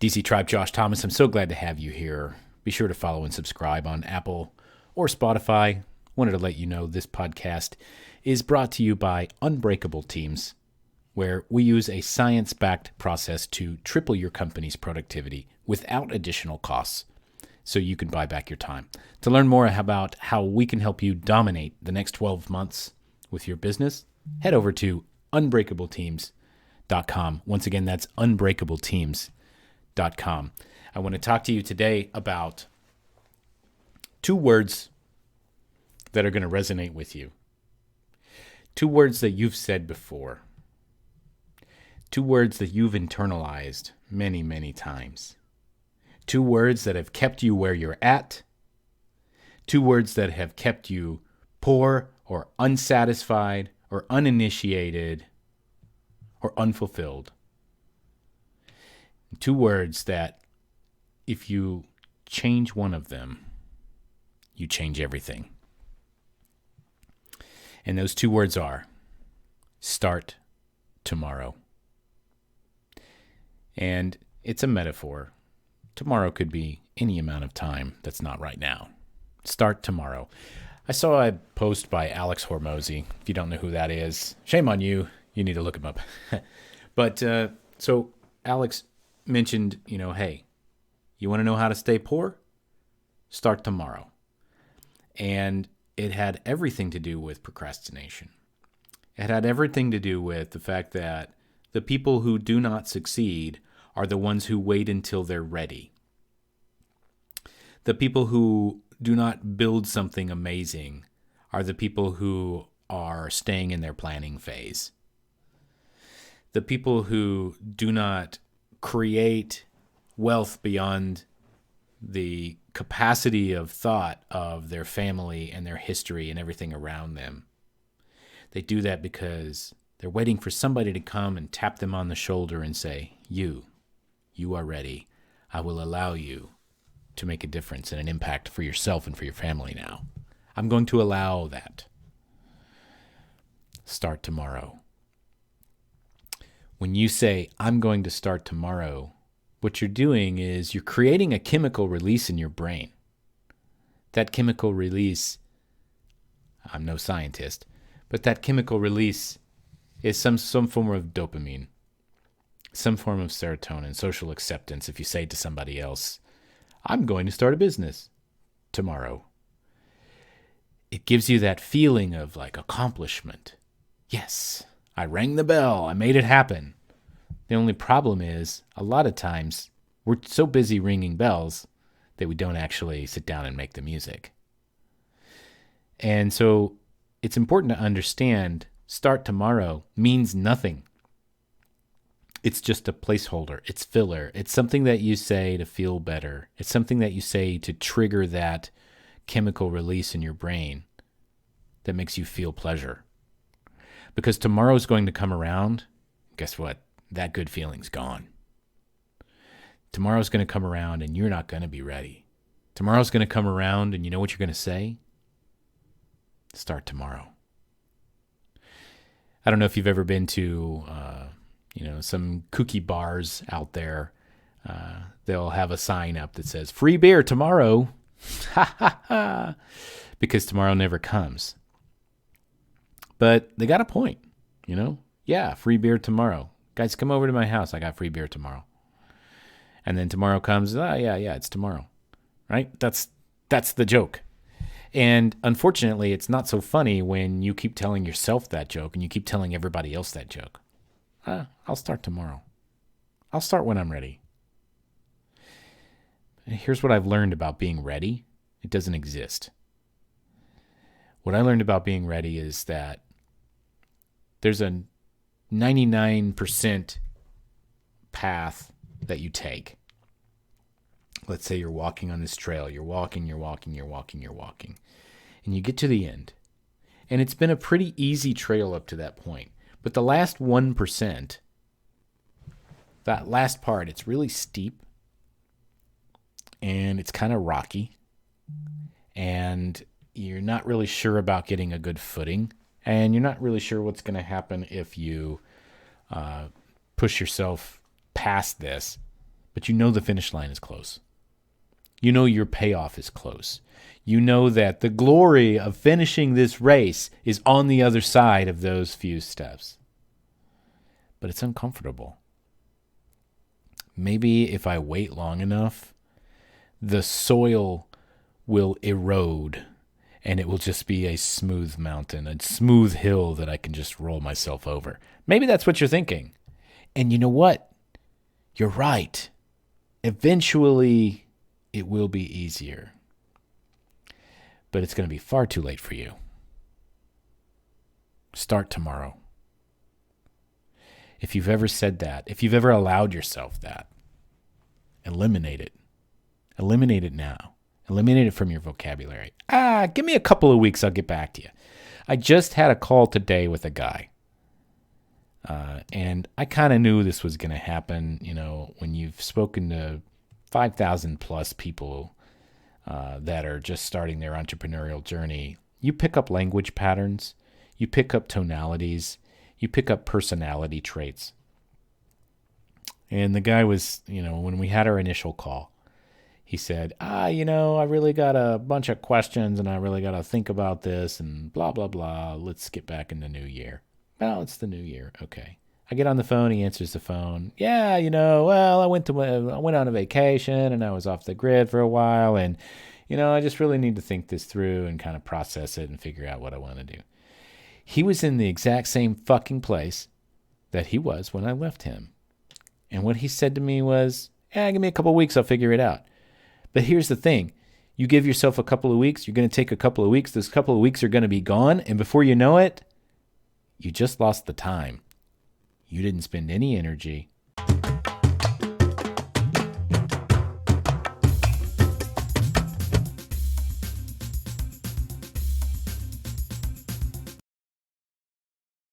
DC Tribe, Josh Thomas. I'm so glad to have you here. Be sure to follow and subscribe on Apple or Spotify. Wanted to let you know this podcast is brought to you by Unbreakable Teams, where we use a science-backed process to triple your company's productivity without additional costs, so you can buy back your time. To learn more about how we can help you dominate the next 12 months with your business, head over to unbreakableteams.com. Once again, that's unbreakableteams.com. I want to talk to you today about two words that are going to resonate with you. Two words that you've said before. Two words that you've internalized many, many times. Two words that have kept you where you're at. Two words that have kept you poor or unsatisfied or uninitiated or unfulfilled. Two words that if you change one of them, you change everything. And those two words are start tomorrow. And it's a metaphor. Tomorrow could be any amount of time that's not right now. Start tomorrow. I saw a post by Alex Hormozy. If you don't know who that is, shame on you. You need to look him up. But so Alex mentioned, hey, you want to know how to stay poor? Start tomorrow. And it had everything to do with procrastination. It had everything to do with the fact that the people who do not succeed are the ones who wait until they're ready. The people who do not build something amazing are the people who are staying in their planning phase. The people who do not create wealth beyond the capacity of thought of their family and their history and everything around them. They do that because they're waiting for somebody to come and tap them on the shoulder and say, you are ready. I will allow you to make a difference and an impact for yourself and for your family now. I'm going to allow that. Start tomorrow. When you say, I'm going to start tomorrow, what you're doing is you're creating a chemical release in your brain. That chemical release, I'm no scientist, but that chemical release is some form of dopamine, some form of serotonin, social acceptance. If you say to somebody else, I'm going to start a business tomorrow, it gives you that feeling of like accomplishment. Yes, I rang the bell. I made it happen. The only problem is a lot of times we're so busy ringing bells that we don't actually sit down and make the music. And so it's important to understand start tomorrow means nothing. It's just a placeholder. It's filler. It's something that you say to feel better. It's something that you say to trigger that chemical release in your brain that makes you feel pleasure. Because tomorrow's going to come around. Guess what? That good feeling's gone. Tomorrow's going to come around and you're not going to be ready. Tomorrow's going to come around and you know what you're going to say? Start tomorrow. I don't know if you've ever been to, some kooky bars out there. They'll have a sign up that says, free beer tomorrow. Ha ha ha. Because tomorrow never comes. But they got a point, Yeah, free beer tomorrow. Guys, come over to my house. I got free beer tomorrow. And then tomorrow comes, yeah, it's tomorrow. Right? That's the joke. And unfortunately, it's not so funny when you keep telling yourself that joke and you keep telling everybody else that joke. I'll start tomorrow. I'll start when I'm ready. Here's what I've learned about being ready. It doesn't exist. What I learned about being ready is that there's a 99% path that you take. Let's say you're walking on this trail. You're walking. And you get to the end. And it's been a pretty easy trail up to that point. But the last 1%, that last part, it's really steep. And it's kind of rocky. And you're not really sure about getting a good footing. And you're not really sure what's going to happen if you push yourself past this. but you know the finish line is close. You know your payoff is close. You know that the glory of finishing this race is on the other side of those few steps. But it's uncomfortable. Maybe if I wait long enough, the soil will erode and it will just be a smooth mountain, a smooth hill that I can just roll myself over. Maybe that's what you're thinking. And you know what? You're right. Eventually, it will be easier. But it's going to be far too late for you. Start tomorrow. If you've ever said that, if you've ever allowed yourself that, eliminate it. Eliminate it now. Eliminate it from your vocabulary. Give me a couple of weeks, I'll get back to you. I just had a call today with a guy. And I kind of knew this was going to happen. You know, when you've spoken to 5,000 plus people that are just starting their entrepreneurial journey, you pick up language patterns, you pick up tonalities, you pick up personality traits. And the guy was, when we had our initial call, he said, I really got a bunch of questions and I really got to think about this and blah, blah, blah. Let's get back in the new year. Well, it's the new year. Okay. I get on the phone. He answers the phone. Yeah, I went on a vacation and I was off the grid for a while. And, I just really need to think this through and kind of process it and figure out what I want to do. He was in the exact same fucking place that he was when I left him. And what he said to me was, give me a couple of weeks. I'll figure it out. But here's the thing. You give yourself a couple of weeks. You're going to take a couple of weeks. Those couple of weeks are going to be gone. And before you know it, you just lost the time. You didn't spend any energy.